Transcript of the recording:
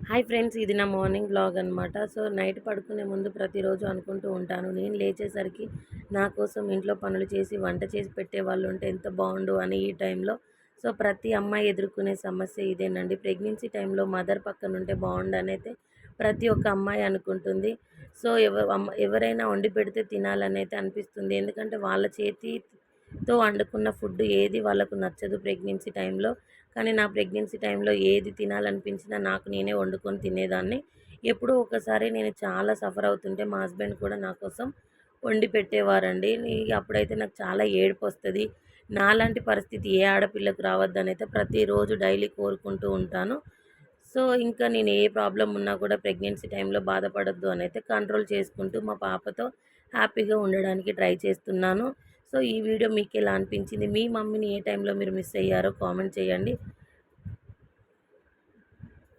Hi friends, ఇది నా morning blog అనమాట. సో నైట్ పడుకునే ముందు ప్రతిరోజు అనుకుంటూ ఉంటాను, నేను లేచేసరికి నా కోసం ఇంట్లో పనులు చేసి వంట చేసి పెట్టే వాళ్ళు ఉంటే ఎంత బాగుండు అని ఈ టైంలో. సో ప్రతి అమ్మాయి ఎదుర్కొనే సమస్య ఇదేనండి. ప్రెగ్నెన్సీ టైంలో మదర్ పక్కన ఉంటే బాగుండు అని అయితే ప్రతి ఒక్క అమ్మాయి అనుకుంటుంది. సో ఎవరైనా వండి పెడితే తినాలని అయితే అనిపిస్తుంది. ఎందుకంటే వాళ్ళ చేతితో వండుకున్న ఫుడ్ ఏది వాళ్ళకు నచ్చదు ప్రెగ్నెన్సీ టైంలో. కానీ నా ప్రెగ్నెన్సీ టైంలో ఏది తినాలనిపించినా నాకు నేనే వండుకొని తినేదాన్ని. ఎప్పుడో ఒకసారి నేను చాలా సఫర్ అవుతుంటే మా హస్బెండ్ కూడా నా కోసం వండి పెట్టేవారండి. అప్పుడైతే నాకు చాలా ఏడుపొస్తది. నాలాంటి పరిస్థితి ఏ ఆడపిల్లకు రావద్దనైతే ప్రతిరోజు డైలీ కోరుకుంటూ ఉంటాను. సో ఇంకా నేను ఏ ప్రాబ్లమ్ ఉన్నా కూడా ప్రెగ్నెన్సీ టైంలో బాధపడొద్దు అనైతే కంట్రోల్ చేసుకుంటూ మా పాపతో హ్యాపీగా ఉండడానికి ట్రై చేస్తున్నాను. సో ఈ వీడియో మీకెలా అనిపించింది? మీ మమ్మీని ఏ టైంలో మీరు మిస్ అయ్యారో కామెంట్ చేయండి.